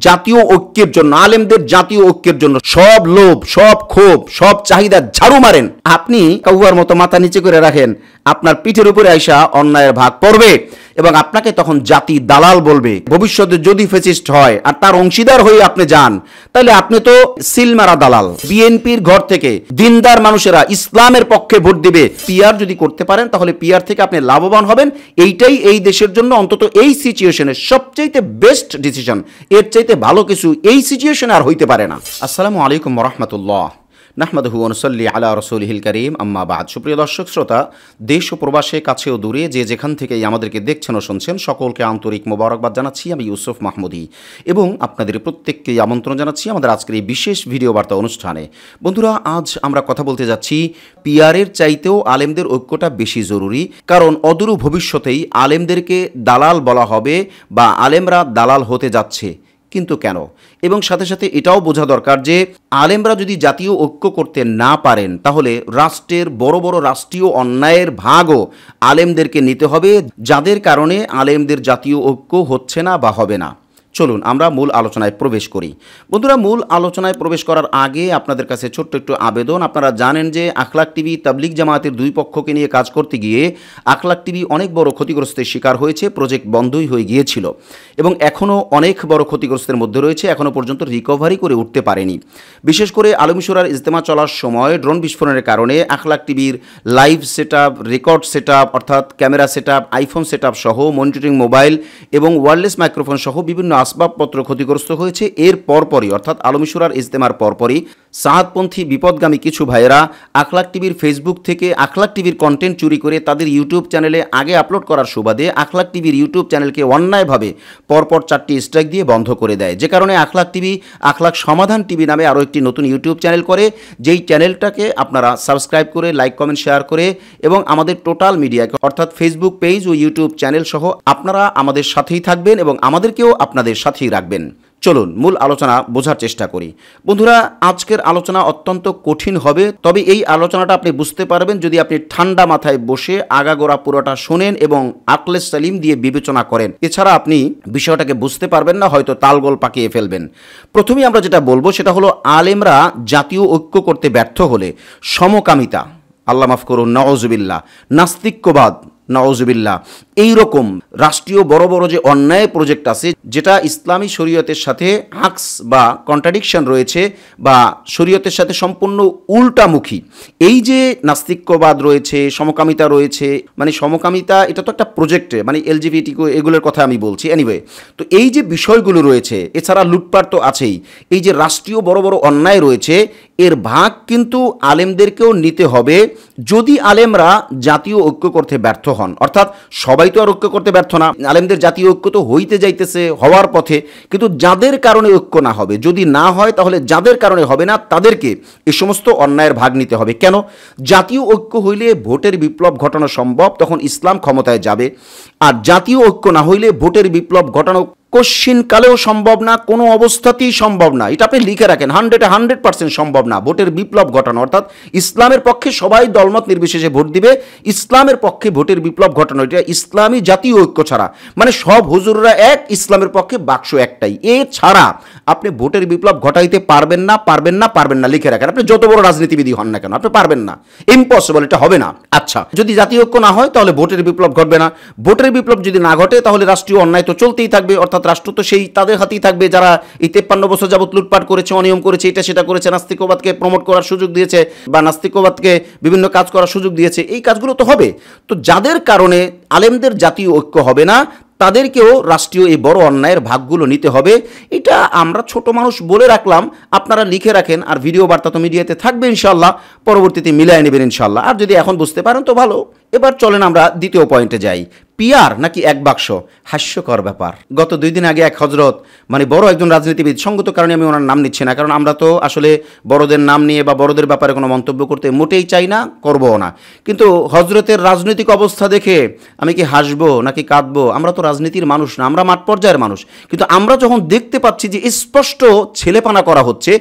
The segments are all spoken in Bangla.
জাতীয় ঐক্যের জন্য, আলেমদের জাতীয় ঐক্যের জন্য সব লোভ, সব ক্ষোভ, সব চাহিদা ঝাড়ু মারেন। আপনি কাউয়ার মতো মাথা নিচে করে রাখেন, আপনার পিঠের উপরে আইসা অন্যায়ের ভাগ পড়বে এবং আপনাকে তখন জাতি দালাল বলবে। ভবিষ্যতে যদি ফ্যাসিস্ট হয় আর তার অংশীদার হয়ে আপনি যান, তাহলে আপনি তো সিলমারা দালাল। বিএনপির ঘর থেকে দিনদার মানুষেরা ইসলামের পক্ষে ভোট দিবে। পিআর যদি করতে পারেন তাহলে পিআর থেকে আপনি লাভবান হবেন। এইটাই এই দেশের জন্য অন্তত এই সিচুয়েশনের সবচাইতে বেস্ট ডিসিশন। এর চাইতে ভালো কিছু এই সিচুয়েশনে আর হইতে পারে না। আসসালামু আলাইকুম ওয়া রাহমাতুল্লাহ। নাহমাদুহু ওয়া নুসাল্লি আলা রাসূলিহিল কারীম, আম্মা বাদ। সুপ্রিয় দর্শক শ্রোতা, দেশ ও প্রবাসে, কাছে ও দূরে যে যেখান থেকেই আমাদেরকে দেখছেন ও শুনছেন, সকলকে আন্তরিক মোবারকবাদ জানাচ্ছি। আমি ইউসুফ মাহমুদি এবং আপনাদের প্রত্যেককেই আমন্ত্রণ জানাচ্ছি আমাদের আজকের এই বিশেষ ভিডিও বার্তা অনুষ্ঠানে। বন্ধুরা, আজ আমরা কথা বলতে যাচ্ছি পিআরের চাইতেও আলেমদের ঐক্যটা বেশি জরুরি, কারণ অদূর ভবিষ্যতেই আলেমদেরকে দালাল বলা হবে বা আলেমরা দালাল হতে যাচ্ছে। কিন্তু কেন? এবং সাথে সাথে এটাও বোঝা দরকার যে আলেমরা যদি জাতীয় ঐক্য করতে না পারেন, তাহলে রাষ্ট্রের বড় বড় রাষ্ট্রীয় অন্যায়ের ভাগও আলেমদেরকে নিতে হবে, যাদের কারণে আলেমদের জাতীয় ঐক্য হচ্ছে না বা হবে না। চলুন আমরা মূল আলোচনায় প্রবেশ করি। বন্ধুরা, মূল আলোচনায় প্রবেশ করার আগে আপনাদের কাছে ছোট্ট একটু আবেদন। আপনারা জানেন যে আখলাক টিভি তাবলিগ জামায়াতের দুই পক্ষকে নিয়ে কাজ করতে গিয়ে আখলাক টিভি অনেক বড় ক্ষতিগ্রস্তের শিকার হয়েছে। প্রজেক্ট বন্ধই হয়ে গিয়েছিল এবং এখনও অনেক বড় ক্ষতিগ্রস্তের মধ্যে রয়েছে, এখনও পর্যন্ত রিকভারি করে উঠতে পারেনি। বিশেষ করে আলমীশুরার ইজতেমা চলার সময় ড্রোন বিস্ফোরণের কারণে আখলাক টিভির live set up, record set up অর্থাৎ camera set up, iPhone set up সহ মনিটরিং মোবাইল এবং ওয়্যারলেস মাইক্রোফোন সহ বিভিন্ন আসবাবপত্র ক্ষতিগ্রস্ত হয়েছে। এর পরপরই অর্থাৎ আলমীশুরার ইজতেমার পরপরই সাহাদপন্থী বিপদগামী কিছু ভাইয়েরা আখলাক টিভির ফেসবুক থেকে আখলাক টিভির কন্টেন্ট চুরি করে তাদের ইউটিউব চ্যানেলে আগে আপলোড করার সুবাদে আখলাক টিভির ইউটিউব চ্যানেলকে অন্যায়ভাবে পরপর 4টি স্ট্রাইক দিয়ে বন্ধ করে দেয়। যে কারণে আখলাক টিভি আখলাক সমাধান টিভি নামে আরও একটি নতুন ইউটিউব চ্যানেল করে, যেই চ্যানেলটাকে আপনারা সাবস্ক্রাইব করে, লাইক, কমেন্ট, শেয়ার করে এবং আমাদের টোটাল মিডিয়াকে অর্থাৎ ফেসবুক পেজ ও ইউটিউব চ্যানেল সহ আপনারা আমাদের সাথেই থাকবেন এবং আমাদেরকেও আপনাদের সাথেই রাখবেন। চলুন মূল আলোচনা বোঝার চেষ্টা করি। বন্ধুরা, আজকের আলোচনা অত্যন্ত কঠিন হবে, তবে এই আলোচনাটা আপনি বুঝতে পারবেন যদি আপনি ঠান্ডা মাথায় বসে আগাগোড়া পুরোটা শোনেন এবং আকলে সালিম দিয়ে বিবেচনা করেন। এছাড়া আপনি বিষয়টাকে বুঝতে পারবেন না, হয়তো তালগোল পাকিয়ে ফেলবেন। প্রথমেই আমরা যেটা বলবো সেটা হলো আলেমরা জাতীয় ঐক্য করতে ব্যর্থ হলে সমকামিতা, আল্লাহ মাফ করুন, নাউজুবিল্লাহ, নাস্তিক্যবাদ, নাউজুবিল্লাহ, এইরকম রাষ্ট্রীয় বড় বড় যে অন্যায় প্রজেক্ট আছে যেটা ইসলামী শরীয়তের সাথে আক্স বা কন্ট্রাডিকশন রয়েছে বা শরীয়তের সাথে সম্পূর্ণ উল্টামুখী, এই যে নাস্তিক্যবাদ রয়েছে, সমকামিতা রয়েছে, মানে সমকামিতা এটা তো একটা প্রজেক্টে, মানে এলজিবিটি এগুলোর কথা আমি বলছি। এনিওয়ে, তো এই যে বিষয়গুলো রয়েছে, এছাড়া লুটপাট তো আছেই, এই যে রাষ্ট্রীয় বড় বড় অন্যায় রয়েছে, এর ভাগ কিন্তু আলেমদেরকেও নিতে হবে যদি আলেমরা জাতীয় ঐক্য করতে ব্যর্থ হন। অর্থাৎ সবাই তো আর ঐক্য করতে ব্যর্থ না, আলেমদের জাতীয় ঐক্য তো হইতে যাইতেছে, হওয়ার পথে, কিন্তু যাদের কারণে ঐক্য না হবে, যদি না হয় তাহলে যাদের কারণে হবে না তাদেরকে এই সমস্ত অন্যায়ের ভাগ নিতে হবে। কেন? জাতীয় ঐক্য হইলে ভোটের বিপ্লব ঘটানো সম্ভব, তখন ইসলাম ক্ষমতায় যাবে। আর জাতীয় ঐক্য না হইলে ভোটের বিপ্লব ঘটানো কোশ্চিনকালেও সম্ভব না, কোনো অবস্থাতেই সম্ভব না। এটা আপনি লিখে রাখেন, 100% সম্ভব না ভোটের বিপ্লব ঘটানো। অর্থাৎ ইসলামের পক্ষে সবাই দলমত নির্বিশেষে ভোট দিবে, ইসলামের পক্ষে ভোটের বিপ্লব ঘটানো, এটা ইসলামী জাতীয় ঐক্য ছাড়া, মানে সব হুজুররা এক, ইসলামের পক্ষে বাক্স একটাই, এ ছাড়া আপনি ভোটের বিপ্লব ঘটাইতে পারবেন না, পারবেন না, পারবেন না। লিখে রাখেন, আপনি যত বড় রাজনীতিবিদই হন না কেন, আপনি পারবেন না, ইম্পসিবল, এটা হবে না। আচ্ছা, যদি জাতীয় ঐক্য না হয় তাহলে ভোটের বিপ্লব ঘটবে না। ভোটের বিপ্লব যদি না ঘটে তাহলে রাষ্ট্রীয় অন্যায় তো চলতেই থাকবে, অর্থাৎ রাষ্ট্র তো সেই তাদের হাতেই থাকবে যারা এই 53 বছর যাবত লুটপাট করেছে, অনিয়ম করেছে, এটা সেটা করেছে, নাস্তিকবাদকে প্রমোট করার সুযোগ দিয়েছে বা নাস্তিকবাদকে বিভিন্ন কাজ করার সুযোগ দিয়েছে, এই কাজগুলো তো হবে। তো যাদের কারণে আলেমদের জাতীয় ঐক্য হবে না, তাদেরকেও রাষ্ট্রীয় এই বড় অন্যায়ের ভাগগুলো নিতে হবে। এটা আমরা ছোট মানুষ বলে রাখলাম, আপনারা লিখে রাখেন। আর ভিডিও বার্তা তো মিডিয়াতে থাকবে ইনশাল্লাহ, পরবর্তীতে মিলাই নেবেন ইনশাল্লাহ। আর যদি এখন বুঝতে পারেন তো ভালো। এবার চলেন আমরা দ্বিতীয় পয়েন্টে যাই। পিআর নাকি এক বাক্স, হাস্যকর ব্যাপার। গত 2 দিন আগে এক হজরত, মানে বড় একজন রাজনীতিবিদ, সঙ্গত কারণে আমি ওনার নাম নিচ্ছি না, কারণ আমরা তো আসলে বড়দের নাম নিয়ে বা বড়দের ব্যাপারে কোনো মন্তব্য করতে মোটেই চাই না, করবও না। কিন্তু হজরতের রাজনৈতিক অবস্থা দেখে আমি কি হাসবো নাকি কাঁদবো? আমরা তো রাজনীতির মানুষ না, আমরা মাঠ পর্যায়ের মানুষ। কিন্তু আমরা যখন দেখতে পাচ্ছি যে স্পষ্ট ছেলেপানা করা হচ্ছে,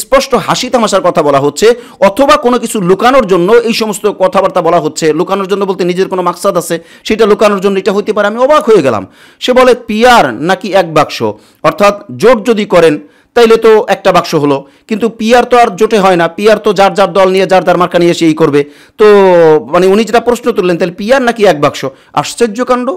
স্পষ্ট হাসি তামাশার কথা বলা হচ্ছে, অথবা কোনো কিছু লুকানোর জন্য এই সমস্ত কথাবার্তা বলা হচ্ছে, লুকানোর জন্য বলতে নিজের কোনো মাকসাদ আছে, সেটা লুকানোর জন্য জন্য এটা হতে পারে। আমি অবাক হয়ে গেলাম। সে বলে পিআর নাকি এক বাক্স, অর্থাৎ জোট যদি করেন তাইলে তো একটা বাক্স হলো, কিন্তু পিআর তো আর জোটে হয় না, পিআর তো যার যার দল নিয়ে যার যার মার্কা নিয়ে সেই করবে। তো মানে উনি যেটা প্রশ্ন তুললেন, তাহলে পিআর নাকি এক বাক্স? আশ্চর্যকাণ্ড।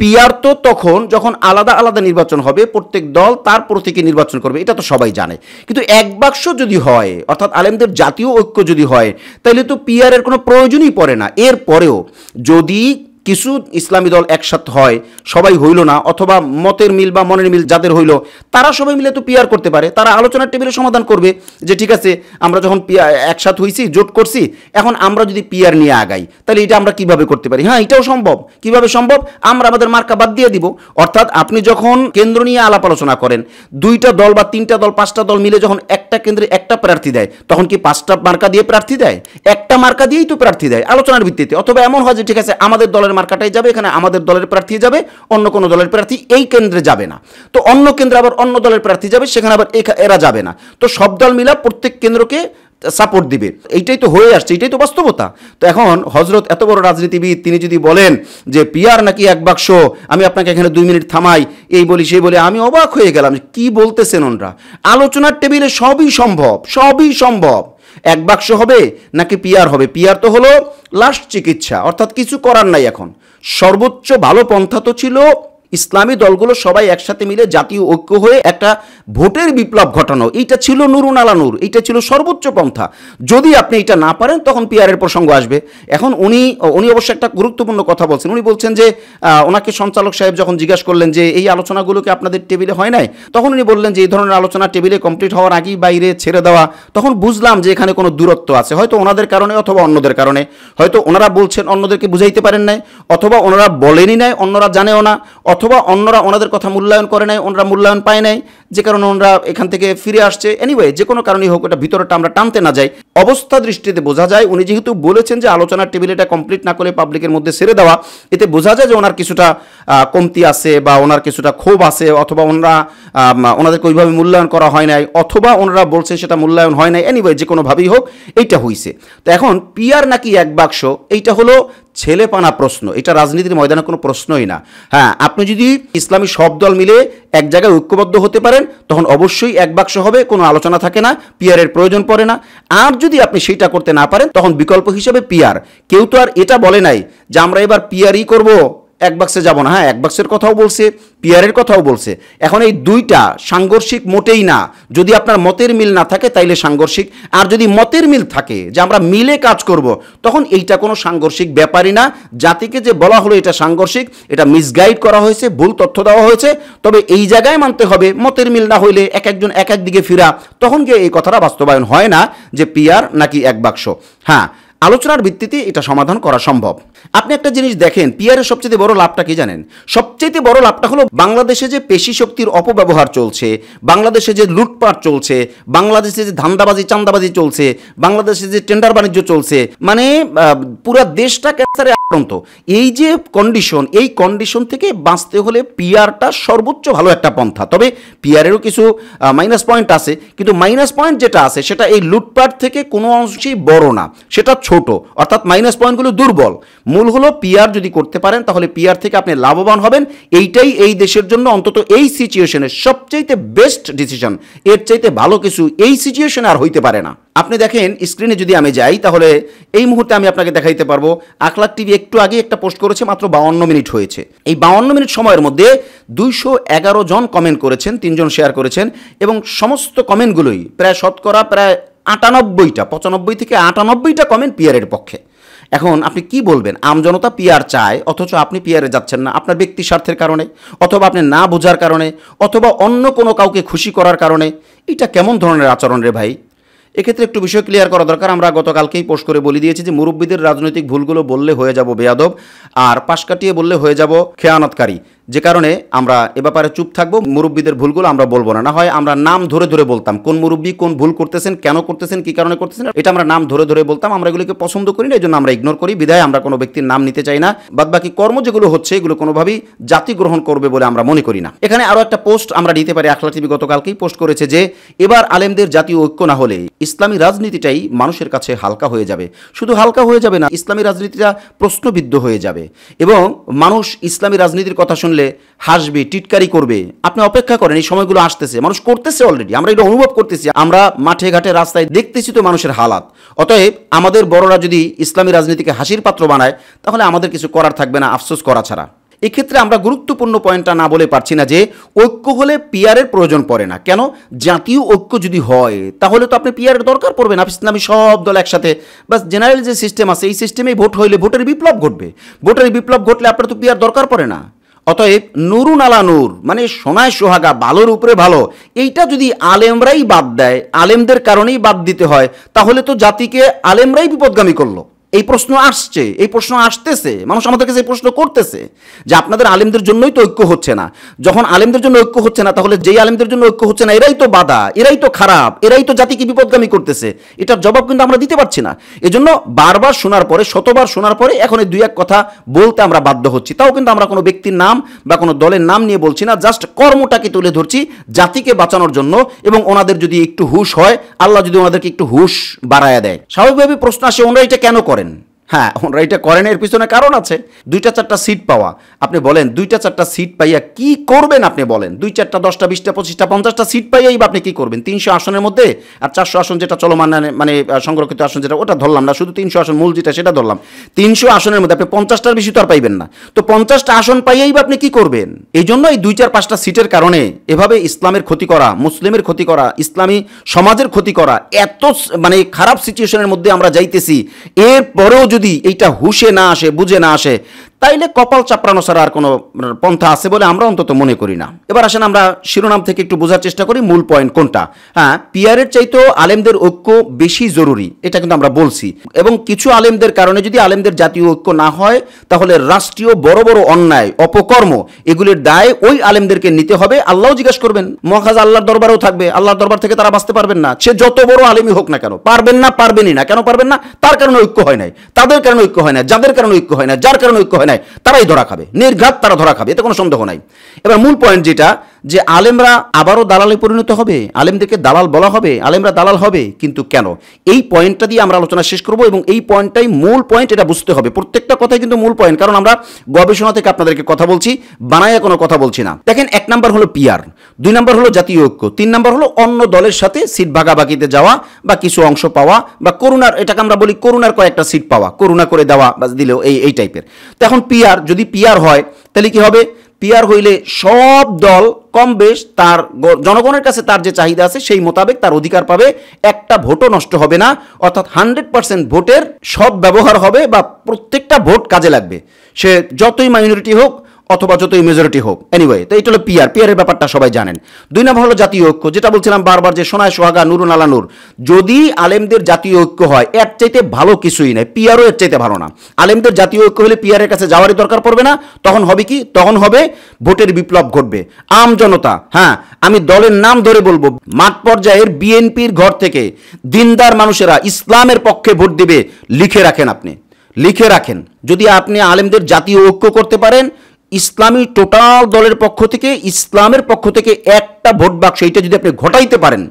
পিআর তো তখন যখন আলাদা আলাদা নির্বাচন হবে, প্রত্যেক দল তার প্রতীকে নির্বাচন করবে, এটা তো সবাই জানে। কিন্তু এক বাক্স যদি হয়, অর্থাৎ আলেমদের জাতীয় ঐক্য যদি হয়, তাহলে তো পিআর এর কোনো প্রয়োজনই পড়ে না। এর পরেও যদি কিছু ইসলামী দল একসাথে হয়, সবাই হইল না, অথবা মতের মিল বা মনের মিল যাদের হইল, তারা সবাই মিলে তো পিআর করতে পারে। তারা আলোচনার টেবিলে সমাধান করবে যে ঠিক আছে, আমরা যখন একসাথে হইছি, জোট করছি, এখন আমরা যদি পিআর নিয়ে আগাই, তাহলে এটা আমরা কিভাবে করতে পারি? হ্যাঁ, এটাও সম্ভব। কিভাবে সম্ভব? আমরা আমাদের মার্কা বাদ দিয়ে দিব। অর্থাৎ আপনি যখন কেন্দ্র নিয়ে আলাপ আলোচনা করেন, দুইটা দল বা তিনটা দল, পাঁচটা দল মিলে যখন একটা কেন্দ্রে একটা প্রার্থী দেয়, তখন কি পাঁচটা মার্কা দিয়ে প্রার্থী দেয়? একটা মার্কা দিয়েই তো প্রার্থী দেয় আলোচনার ভিত্তিতে। অথবা এমন হয় যে ঠিক আছে, আমাদের দলের মার্কাটাই যাবে, এখানে আমাদের দলের প্রার্থী যাবে, অন্য কোনো দলের প্রার্থী এই কেন্দ্রে যাবে না। তো অন্য কেন্দ্রে আবার অন্য দলের প্রার্থী যাবে, সেখানে আবার এরা যাবে না। তো সব দল মিলা প্রত্যেক কেন্দ্রকে সাপোর্ট দিবে। এইটাই তো হয়ে আসছে, এইটাই তো বাস্তবতা। তো এখন হজরত এত বড় রাজনীতিবিদ, তিনি যদি বলেন যে পিআর নাকি এক বাক্স, আমি আপনাকে এখানে 2 মিনিট থামাই, এই বলি সেই বলে, আমি অবাক হয়ে গেলাম কি বলতেছেন ওনরা। আলোচনার টেবিলে সবই সম্ভব, সবই সম্ভব। এক বাক্স হবে নাকি পিআর হবে? পিআর তো হলো লাস্ট চিকিৎসা, অর্থাৎ কিছু করার নাই। এখন সর্বোচ্চ ভালো পন্থা তো ছিল ইসলামী দলগুলো সবাই একসাথে মিলে জাতীয় ঐক্য হয়ে একটা ভোটের বিপ্লব ঘটানো। এইটা ছিল নুরুন আলা নূর, এইটা ছিল সর্বোচ্চ পন্থা। যদি আপনি এটা না পারেন, তখন পিআরের প্রসঙ্গ আসবে। এখন উনি অবশ্য একটা গুরুত্বপূর্ণ কথা বলছেন। উনি বলছেন যে ওনাকে সঞ্চালক সাহেব যখন জিজ্ঞাসা করলেন যে এই আলোচনাগুলোকে আপনাদের টেবিলে হয় নাই, তখন উনি বললেন যে এই ধরনের আলোচনা টেবিলে কমপ্লিট হওয়ার আগেই বাইরে ছেড়ে দেওয়া। তখন বুঝলাম যে এখানে কোনো দূরত্ব আছে, হয়তো ওনাদের কারণে অথবা অন্যদের কারণে। হয়তো ওনারা বলছেন অন্যদেরকে বুঝাইতে পারেন নাই, অথবা ওনারা বলেনই নাই, অন্যরা জানেও না, অথবা অন্যরা ওনাদের কথা মূল্যায়ন করে নাই, ওনারা মূল্যায়ন পায় নাই, যে কারণে ওনারা এখান থেকে ফিরে আসছে। এনিওয়ে, যে কোনো কারণেই হোক, এটা ভিতরটা আমরা টানতে না যাই। অবস্থা দৃষ্টিতে বোঝা যায়, উনি যেহেতু বলেছেন যে আলোচনার টেবিল এটা কমপ্লিট না করে পাবলিকের মধ্যে ছেড়ে দেওয়া, এতে বোঝা যায় যে ওনার কিছুটা কমতি আছে, বা ওনার কিছুটা ক্ষোভ আছে, অথবা ওনাদেরকে ওইভাবে মূল্যায়ন করা হয় নাই, অথবা ওনারা বলছে সেটা মূল্যায়ন হয় নাই। এনিওয়ে, যে কোনোভাবেই হোক, এইটা হইছে। তো এখন পিআর নাকি এক বাক্স, এইটা হলো ছেলেপানা প্রশ্ন, এটা রাজনীতির ময়দানে কোনো প্রশ্নই না। হ্যাঁ, আপনি যদি ইসলামী সব দল মিলে এক জায়গায় ঐক্যবদ্ধ হতে পারেন, তখন অবশ্যই এক বাক্স হবে, কোনো আলোচনা থাকে না, পিআরের প্রয়োজন পড়ে না। আর যদি আপনি সেইটা করতে না পারেন, তখন বিকল্প হিসেবে পিআর। কেউ তো আর এটা বলে নাই যে আমরা এবার পিআরই করব, এক বাক্সে যাব না। হ্যাঁ, এক বাক্সের কথাও বলছে, পিআরের কথাও বলছে। এখন এই দুইটা সাংঘর্ষিক মোটেই না। যদি আপনার মতের মিল না থাকে তাইলে সাংঘর্ষিক, আর যদি মতের মিল থাকে যে আমরা মিলে কাজ করব, তখন এইটা কোনো সাংঘর্ষিক ব্যাপারই না। জাতিকে যে বলা হলো এটা সাংঘর্ষিক, এটা মিসগাইড করা হয়েছে, ভুল তথ্য দেওয়া হয়েছে। তবে এই জায়গায় মানতে হবে, মতের মিল না হইলে এক একজন এক এক দিকে ফিরা, তখন গিয়ে এই কথাটা বাস্তবায়ন হয় না যে পিআর নাকি এক বাক্স। হ্যাঁ, আলোচনার ভিত্তিতে এটা সমাধান করা সম্ভব। আপনি একটা জিনিস দেখেন, পিআরের সবচেয়ে বড় লাভটা কি জানেন? সবচেয়ে বড় লাভটা হলো বাংলাদেশে যে পেশি শক্তির অপব্যবহার চলছে, বাংলাদেশে যে লুটপাট চলছে, বাংলাদেশে যে ধান্দাবাজি চান্দাবাজি চলছে, বাংলাদেশে যে টেন্ডার বাণিজ্য চলছে, মানে পুরো দেশটা ক্যান্সারে আক্রান্ত। এই যে কন্ডিশন, এই কন্ডিশন থেকে বাঁচতে হলে পিআরটা সর্বোচ্চ ভালো একটা পন্থা। তবে পিআরেরও কিছু মাইনাস পয়েন্ট আছে, কিন্তু মাইনাস পয়েন্ট যেটা আছে সেটা এই লুটপাট থেকে কোনো অংশেই বড় না, সেটা ছোট। অর্থাৎ মাইনাস পয়েন্টগুলো দুর্বল। মূল হলো পিআর যদি করতে পারেন, তাহলে পিআর থেকে আপনি লাভবান হবেন। এইটাই এই দেশের জন্য অন্তত এই সিচুয়েশনে সবচাইতে বেস্ট ডিসিশন। এর চাইতে ভালো কিছু এই সিচুয়েশনে আর হইতে পারে না। আপনি দেখেন স্ক্রিনে যদি আমি যাই, তাহলে এই মুহূর্তে আমি আপনাকে দেখাইতে পারবো, আখলাক টিভি একটু আগে একটা পোস্ট করেছে, মাত্র 52 মিনিট হয়েছে। এই 52 মিনিট সময়ের মধ্যে 211 জন কমেন্ট করেছেন, 3 জন শেয়ার করেছেন, এবং সমস্ত কমেন্টগুলোই প্রায় শতকরা প্রায় 98টা, 95 থেকে 98টা কমেন্ট পিআরের পক্ষে। এখন আপনি কি বলবেন? আমজনতা পিআর চায়, অথচ আপনি পিআরে যাচ্ছেন না, আপনার ব্যক্তি স্বার্থের কারণে, অথবা আপনি না বোঝার কারণে, অথবা অন্য কোনো কাউকে খুশি করার কারণে। এটা কেমন ধরনের আচরণ রে ভাই? এক্ষেত্রে একটু বিষয় ক্লিয়ার করা দরকার। আমরা গতকালকেই পোস্ট করে বলে দিয়েছি যে মুরব্বীদের রাজনৈতিক ভুলগুলো বললে হয়ে যাব বেয়াদব, আর পাশ কাটিয়ে বললে হয়ে যাব খেয়ানতকারী। যে কারণে আমরা এ ব্যাপারে চুপ থাকবো, মুরব্বীদের ভুলগুলো আমরা বলবো না। না হয় আমরা নাম ধরে ধরে বলতাম কোন মুরব্বী কোন ভুল করতেছেন, কেন করতেছেন, কি কারণে করতেছেন, এটা আমরা নাম ধরে ধরে বলতাম। আমরা এগুলোকে পছন্দ করি না, এই জন্য আমরা ইগনোর করি, বিধায় আমরা কোনো ব্যক্তির নাম নিতে চাই না। বাদবাকি কর্ম যেগুলো হচ্ছে এগুলো কোনোভাবেই জাতি গ্রহণ করবে বলে আমরা মনে করি না। এখানে আরও একটা পোস্ট আমরা নিতে পারি। আখলা টিভি গতকালকেই পোস্ট করেছে যে এবার আলেমদের জাতীয় ঐক্য না হলে ইসলামী রাজনীতিটাই মানুষের কাছে হালকা হয়ে যাবে। শুধু হালকা হয়ে যাবে না, ইসলামী রাজনীতিটা প্রশ্নবিদ্ধ হয়ে যাবে এবং মানুষ ইসলামী রাজনীতির কথা শুনলে হাসবে, টিটকারি করবে। আপনি অপেক্ষা করেন, এই সময়গুলো আসতেছে, মানুষ করতেছে অলরেডি, আমরা এটা অনুভব করতেছি, আমরা মাঠে ঘাটে রাস্তায় দেখতেছি তো মানুষের হালাত। অতএব আমাদের বড়রা যদি ইসলামী রাজনীতিকে হাসির পাত্র বানায় তাহলে আমাদের কিছু করার থাকবে না, আফসোস করা ছাড়া। এক্ষেত্রে আমরা গুরুত্বপূর্ণ পয়েন্টটা না বলে পারছি না যে ঐক্য হলে পিয়ারের প্রয়োজন পড়ে না। কেন? জাতীয় ঐক্য যদি হয় তাহলে তো আপনি পিয়ারের দরকার পড়বে না। ইসলামী সব দল একসাথে বাস জেনারেল যে সিস্টেম আছে এই সিস্টেমেই ভোট হইলে ভোটের বিপ্লব ঘটবে। ভোটের বিপ্লব ঘটলে আপনার তো পিয়ার দরকার পড়ে না। অতএব নুরুন আলা নূর, মানে সোনায় সোহাগা, ভালোর উপরে ভালো, এইটা যদি আলেমরাই বাদ দেয়, আলেমদের কারণেই বাদ দিতে হয়, তাহলে তো জাতিকে আলেমরাই বিপদগামী করলো। এই প্রশ্ন আসছে, এই প্রশ্ন আসতেছে, মানুষ আমাদের কাছে এই প্রশ্ন করতেছে যে আপনাদের আলেমদের জন্যই তো ঐক্য হচ্ছে না। যখন আলেমদের জন্য ঐক্য হচ্ছে না তাহলে যেই আলেমদের জন্য ঐক্য হচ্ছে না এরাই তো বাধা, এরাই তো খারাপ, এরাই তো জাতিকে বিপদগামী করতেছে। এটার জবাব কিন্তু আমরা দিতে পারছি না। এজন্য বারবার শোনার পরে, শতবার শোনার পরে এখন এই দুই এক কথা বলতে আমরা বাধ্য হচ্ছি। তাও কিন্তু আমরা কোনো ব্যক্তির নাম বা কোনো দলের নাম নিয়ে বলছি না, জাস্ট কর্মটাকে তুলে ধরছি জাতিকে বাঁচানোর জন্য। এবং ওনাদের যদি একটু হুশ হয়, আল্লাহ যদি ওনাদেরকে একটু হুশ বাড়ায়া দেয়, স্বাভাবিকভাবে প্রশ্ন আসে ওনারা এটা কেন করেন। হ্যাঁ, ওনারা এটা করেন, এর পিছনে কারণ আছে। 2-4টা সিট পাওয়া, আপনি বলেন 2-4টা সিট পাইয়া কি করবেন? আপনি বলেন 2-4টা 10টা 20টা 25টা 50টা সিট পাইয়াই বা আপনি কি করবেন? 300 আসনের মধ্যে আর 400 আসন যেটা চলমান, মানে সংরক্ষিত আসন যেটা, ওটা ধরলাম না, শুধু 300 আসন মূল যেটা সেটা ধরলাম। 300 আসনের মধ্যে আপনি 50টার বেশি তো আর পাইবেন না। তো 50টা আসন পাইয়াই বা আপনি কি করবেন? এই জন্য এই 2-4-5টা সিটের কারণে এভাবে ইসলামের ক্ষতি করা, মুসলিমের ক্ষতি করা, ইসলামী সমাজের ক্ষতি করা, এত মানে খারাপ সিচুয়েশনের মধ্যে আমরা যাইতেছি। এরপরেও যদি এইটা হুশে না আসে, বুঝে না আসে, তাইলে কপাল চাপড়ানো ছাড়া আর কোনো পন্থা আছে বলে আমরা অন্তত মনে করি না। এবার আসেন আমরা শিরোনাম থেকে একটু বোঝার চেষ্টা করি মূল পয়েন্ট কোনটা। হ্যাঁ, পিয়ারের চাইতেও আলেমদের ঐক্য বেশি জরুরি, এটা কিন্তু আমরা বলছি। এবং কিছু আলেমদের কারণে যদি আলেমদের জাতীয় ঐক্য না হয় তাহলে রাষ্ট্রীয় বড় বড় অন্যায়, অপকর্ম, এগুলির দায় ওই আলেমদেরকে নিতে হবে। আল্লাহ জিজ্ঞাসা করবেন, মহাজ আল্লাহর দরবারেও থাকবে, আল্লাহর দরবার থেকে তারা বাঁচতে পারবেন না। সে যত বড় আলেমই হোক না কেন, পারবেন না, পারবেনই না। কেন পারবেন না? তার কারণে ঐক্য হয় নাই, তাদের কারণে ঐক্য হয় না, যাদের কারণে ঐক্য হয় না, যার কারণে ঐক্য হয় না, তারাই ধরা খাবে, নির্ঘাত তারা ধরা খাবে, এতে কোনো সন্দেহ নাই। এবার মূল পয়েন্ট যেটা, যে আলেমরা আবারও দালালে পরিণত হবে, আলেমদেরকে দালাল বলা হবে, আলেমরা দালাল হবে, কিন্তু কেন? এই পয়েন্টটা দিয়ে আমরা আলোচনা শেষ করব এবং এই পয়েন্টটাই মূল পয়েন্ট, এটা বুঝতে হবে। প্রত্যেকটা কথাই কিন্তু মূল পয়েন্ট, কারণ আমরা গবেষণা থেকে আপনাদেরকে কথা বলছি, বানায়া কোনো কথা বলছি না। দেখেন, 1 নাম্বার হলো পিয়ার, 2 নাম্বার হলো জাতীয় ঐক্য, 3 নাম্বার হলো অন্য দলের সাথে সিট ভাগাভাগিতে যাওয়া বা কিছু অংশ পাওয়া, বা করুণার, এটাকে আমরা বলি করুণার কয়েকটা সিট পাওয়া, করুণা করে দেওয়া বা দিলেও এই টাইপের। তো এখন পিয়ার, যদি পিয়ার হয় তাহলে কি হবে? পিয়ার হইলে সব দল কম বেশ তার জনগণের কাছে তার যে চাহিদা আছে সেই মোতাবেক তার অধিকার পাবে, একটা ভোটও নষ্ট হবে না, অর্থাৎ 100% ভোটের সব ব্যবহার হবে বা প্রত্যেকটা ভোট কাজে লাগবে, সে যতই মাইনরিটি হোক অথবা যতই মেজরিটি হোক। এনিওয়ে, তো এইটা হলো পিয়ার। পিয়ারের ব্যাপারটা সবাই জানেন। 2 নম্বর হলো জাতীয় ঐক্য, যেটা বলছিলাম বারবার, যে সোনায় সোহাগা, নুরুন আলা নূর। যদি আলেমদের জাতীয় ঐক্য হয়, এর চাইতে ভালো কিছুই নাই, পিয়ারও এর চাইতে ভালো না। আলেমদের জাতীয় ঐক্য হলে পিয়ারের কাছে যাওয়ারই দরকার পড়বে না। তখন হবে কি? তখন হবে ভোটের বিপ্লব ঘটবে। আম জনতা, হ্যাঁ আমি দলের নাম ধরে বলবো, মাঠ পর্যায়ের বিএনপির ঘর থেকে দিনদার মানুষেরা ইসলামের পক্ষে ভোট দিবে। লিখে রাখেন, আপনি লিখে রাখেন। যদি আপনি আলেমদের জাতীয় ঐক্য করতে পারেন, ইসলামী টোটাল দলের পক্ষ থেকে, ইসলামের পক্ষ থেকে একটা ভোট বাক্স, এইটা যদি আপনি ঘটাইতে পারেন,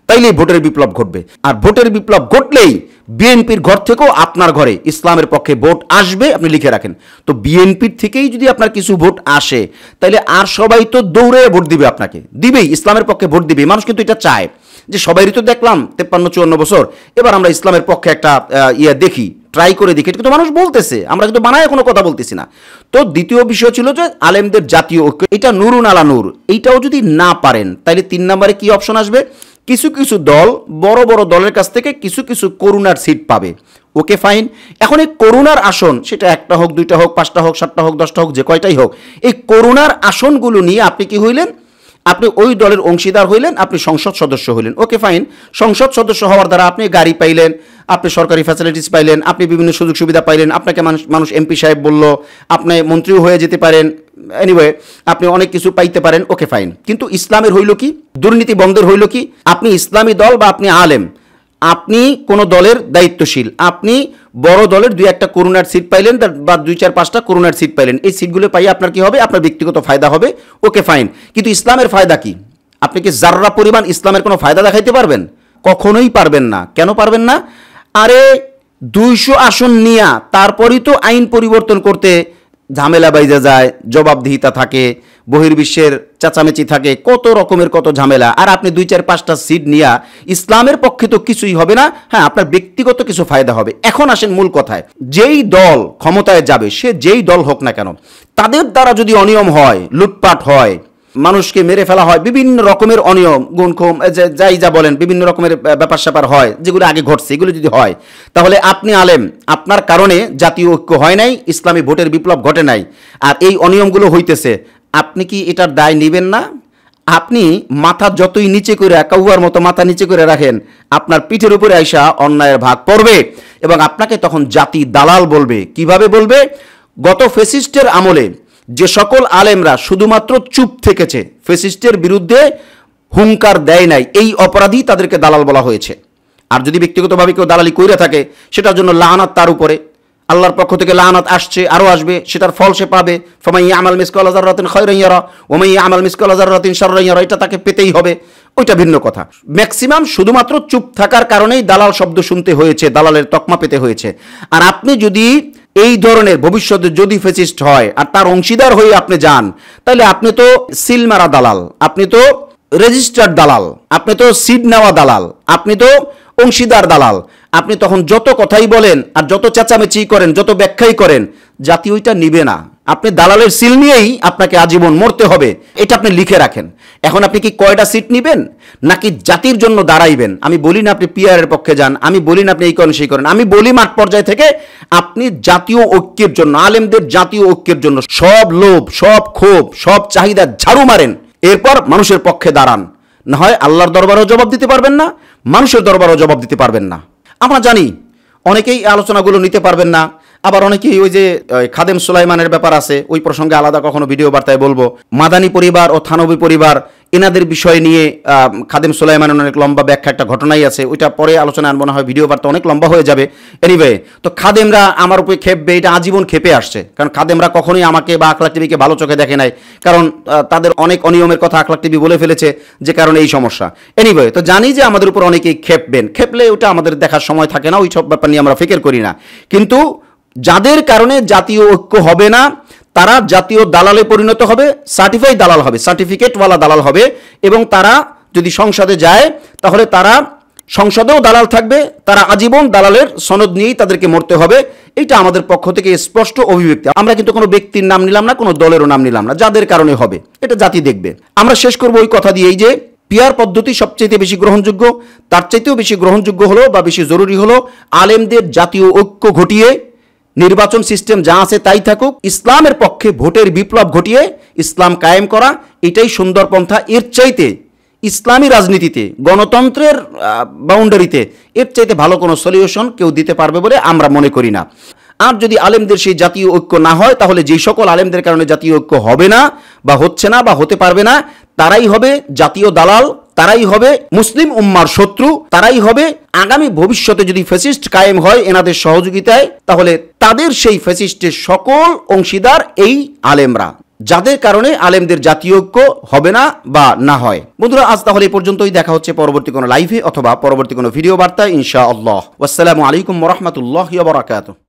তাইলেই ভোটের বিপ্লব ঘটবে। আর ভোটের বিপ্লব ঘটলেই বিএনপির ঘর থেকেও আপনার ঘরে ইসলামের পক্ষে ভোট আসবে, আপনি লিখে রাখেন। তো বিএনপির থেকেই যদি আপনার কিছু ভোট আসে, তাহলে আর সবাই তো দৌড়ে ভোট দিবে, আপনাকে দিবেই, ইসলামের পক্ষে ভোট দিবে। মানুষ কিন্তু এটা চায় যে সবাইরই তো দেখলাম 53-54 বছর, এবার আমরা ইসলামের পক্ষে একটা দেখি, ট্রাই করে দেখি। এটা কিন্তু মানুষ বলতেছে, আমরা কিন্তু বানায় কোনো কথা বলতেছি না। তো দ্বিতীয় বিষয় ছিল যে আলেমদের জাতীয় ঐক্য, এটা নুরুন আলা নূর, এইটাও যদি না পারেন, তাহলে 3 নম্বরে কি অপশন আসবে? কিছু কিছু দল বড় বড় দলের কাছ থেকে কিছু কিছু করুণার সিট পাবে। Okay fine. এখন এই করুণার আসন, সেটা 1টা হোক, 2টা হোক, 5টা হোক, 7টা হোক, 10টা হোক, যে কয়টাই হোক, এই করুণার আসনগুলো নিয়ে আপনি কি হইলেন? আপনি ওই দলের অংশীদার হইলেন, আপনি সংসদ সদস্য হইলেন, ওকে ফাইন। সংসদ সদস্য হওয়ার দ্বারা আপনি গাড়ি পাইলেন, আপনি সরকারি ফ্যাসিলিটিস পাইলেন, আপনি বিভিন্ন সুযোগ সুবিধা পাইলেন, আপনাকে মানুষ এমপি সাহেব বলল, আপনি মন্ত্রীও হয়ে যেতে পারেন, এনিওয়ে আপনি অনেক কিছু পাইতে পারেন, ওকে ফাইন। কিন্তু ইসলামের হইল কি? দুর্নীতি বন্ধের হইল কি? আপনি ইসলামী দল বা আপনি আলেম, আপনি কোন দলের দায়িত্বশীল, আপনি বড় দলের 2-1টা করোনার সিট পাইলেন বা 2-4-5টা করোনার সিট পাইলেন, এই সিটগুলো পাইয়ে আপনার কি হবে? আপনার ব্যক্তিগত ফায়দা হবে, ওকে ফাইন। কিন্তু ইসলামের ফায়দা কি? আপনি কি জাররা পরিমাণ ইসলামের কোনো ফায়দা দেখাইতে পারবেন? কখনোই পারবেন না। কেন পারবেন না? আরে 200 আসন নিয়া তারপরই তো আইন পরিবর্তন করতে ঝামেলা বাইজা যায়, জবাবদিহিতা থাকে, বহির্বিশ্বের চাচামেচি থাকে, কত রকমের কত ঝামেলা। আর আপনি 2-4-5টা সিট নিয়া ইসলামের পক্ষে তো কিছুই হবে না, হ্যাঁ আপনার ব্যক্তিগত কিছু ফায়দা হবে। এখন আসেন মূল কথায়, যেই দল ক্ষমতায় যাবে, সে যেই দল হোক না কেন, তাদের দ্বারা যদি অনিয়ম হয়, লুটপাট হয়, মানুষকে মেরে ফেলা হয়, বিভিন্ন রকমের অনিয়ম গুণখুম যাই যা বলেন, বিভিন্ন রকমের ব্যাপার স্যাপার হয়, যেগুলো আগে ঘটছে, এগুলো যদি হয়, তাহলে আপনি আলেম, আপনার কারণে জাতীয় ঐক্য হয় নাই, ইসলামী ভোটের বিপ্লব ঘটে নাই, আর এই অনিয়মগুলো হইতেছে, আপনি কি এটার দায় নেবেন না? আপনি মাথা যতই নিচে করে, কাউয়ার মতো মাথা নিচে করে রাখেন, আপনার পিঠের উপরে আইসা অন্যায়ের ভাগ পড়বে এবং আপনাকে তখন জাতি দালাল বলবে। কিভাবে বলবে? গত ফ্যাসিস্টের আমলে যে সকল আলেমরা শুধুমাত্র চুপ থেকেছে, ফ্যাসিস্টের বিরুদ্ধে হুঙ্কার দেয় নাই, এই অপরাধী তাদেরকে দালাল বলা হয়েছে। আর যদি ব্যক্তিগতভাবে কেউ দালালি কইরা থাকে, সেটার জন্য লাআনাত তার উপরে, আল্লাহর পক্ষ থেকে লাআনাত আসছে, আরও আসবে, সেটার ফল সে পাবে। ফামান ইয়ামাল মিসকালা যাররাতিন খায়রান ইয়ারা ওয়া মান ইয়ামাল মিসকালা যাররাতিন শাররান ইয়ারা, এটা তাকে পেতেই হবে, ওইটা ভিন্ন কথা। ম্যাক্সিমাম শুধুমাত্র চুপ থাকার কারণেই দালাল শব্দ শুনতে হয়েছে, দালালের তকমা পেতে হয়েছে। আর আপনি যদি এই ধরনের ভবিষ্যতে যদি ফ্যাসিস্ট হয় আর তার অংশীদার হয়ে আপনি যান, তাহলে আপনি তো সিলমারা দালাল, আপনি তো রেজিস্টার্ড দালাল, আপনি তো সিড নেওয়া দালাল, আপনি তো অংশীদার দালাল। আপনি তখন যত কথাই বলেন আর যত চেঁচামেচি করেন, যত ব্যাখ্যাই করেন, জাতি ওইটা নিবে না। আপনি দালালের সিল নিয়েই আপনাকে আজীবন মরতে হবে, এটা আপনি লিখে রাখেন। এখন আপনি কি কয়টা সিট নিবেন নাকি জাতির জন্য দাঁড়াইবেন? আমি বলি না আপনি পিআরের পক্ষে যান, আমি বলি না আপনি এই করেন সেই করেন, আমি বলি মাঠ পর্যায় থেকে আপনি জাতীয় ঐক্যের জন্য, আলেমদের জাতীয় ঐক্যের জন্য সব লোভ, সব ক্ষোভ, সব চাহিদা ঝাড়ু মারেন, এরপর মানুষের পক্ষে দাঁড়ান। না হয় আল্লাহর দরবারেও জবাব দিতে পারবেন না, মানুষের দরবারেও জবাব দিতে পারবেন না। আমরা জানি অনেকেই আলোচনাগুলো নিতে পারবেন না, আবার অনেকেই ওই যে খাদেম সুলাইমানের ব্যাপার আছে, ওই প্রসঙ্গে আলাদা কখনো ভিডিও বার্তায় বলবো। মাদানী পরিবার ও থানবী পরিবার, এনাদের বিষয় নিয়ে খাদেম সুলাইমানের অনেক লম্বা ব্যাখ্যা, একটা ঘটনাই আছে, ওইটা পরে আলোচনা আনবো, না হয় ভিডিও বার্তা অনেক লম্বা হয়ে যাবে। এনিওয়ে, তো খাদেমরা আমার উপরে খেপবে, এটা আজীবন খেপে আসছে, কারণ খাদেমরা কখনোই আমাকে বা আখলাক টিভিকে ভালো চোখে দেখে নাই, কারণ তাদের অনেক অনিয়মের কথা আখলাক টিভি বলে ফেলেছে, যে কারণে এই সমস্যা। এনিওয়ে, তো জানি যে আমাদের উপর অনেকেই খেপবেন, খেপলে ওটা আমাদের দেখার সময় থাকে না, ওই সব ব্যাপার নিয়ে আমরা ফিকির করি না। কিন্তু যাদের কারণে জাতীয় ঐক্য হবে না, তারা জাতীয় দালালে পরিণত হবে, সার্টিফাইড দালাল হবে, সার্টিফিকেটওয়ালা দালাল হবে, এবং তারা যদি সংসদে যায় তাহলে তারা সংসদেও দালাল থাকবে, তারা আজীবন দালালের সনদ নিয়েই তাদেরকে মরতে হবে। এইটা আমাদের পক্ষ থেকে স্পষ্ট অভিব্যক্তি। আমরা কিন্তু কোনো ব্যক্তির নাম নিলাম না, কোনো দলেরও নাম নিলাম না, যাদের কারণে হবে এটা জাতি দেখবে। আমরা শেষ করবো ওই কথা দিয়েই যে পিআর পদ্ধতি সবচেয়ে বেশি গ্রহণযোগ্য, তার চাইতেও বেশি গ্রহণযোগ্য হলো বা বেশি জরুরি হলো আলেমদের জাতীয় ঐক্য ঘটিয়ে, নির্বাচন সিস্টেম যা আছে তাই থাকুক, ইসলামের পক্ষে ভোটের বিপ্লব ঘটিয়ে ইসলাম কায়েম করা, এটাই সুন্দর পন্থা। এর চাইতে ইসলামী রাজনীতিতে, গণতন্ত্রের বাউন্ডারিতে এর চাইতে ভালো কোনো সলিউশন কেউ দিতে পারবে বলে আমরা মনে করি না। আর যদি আলেমদের সেই জাতীয় ঐক্য না হয়, তাহলে যেই সকল আলেমদের কারণে জাতীয় ঐক্য হবে না বা হচ্ছে না বা হতে পারবে না, তারাই হবে জাতীয় দালাল, তারাই হবে মুসলিম উম্মার শত্রু, তারাই হবে আগামী ভবিষ্যতে যদি ফ্যাসিস্ট কায়েম হয় এনাদের সহযোগিতায়, তাহলে তাদের সেই ফ্যাসিস্টের সকল অংশীদার এই আলেমরা, যাদের কারণে আলেমদের জাতীয় ঐক্য হবে না বা না হয়। বন্ধুরা, আজ তাহলে এই পর্যন্তই। দেখা হচ্ছে পরবর্তী কোনো লাইভে অথবা পরবর্তী কোনো ভিডিও বার্তায় ইনশাআল্লাহ। আসসালামু আলাইকুম ওয়া রাহমাতুল্লাহি ওয়া বারাকাতুহু।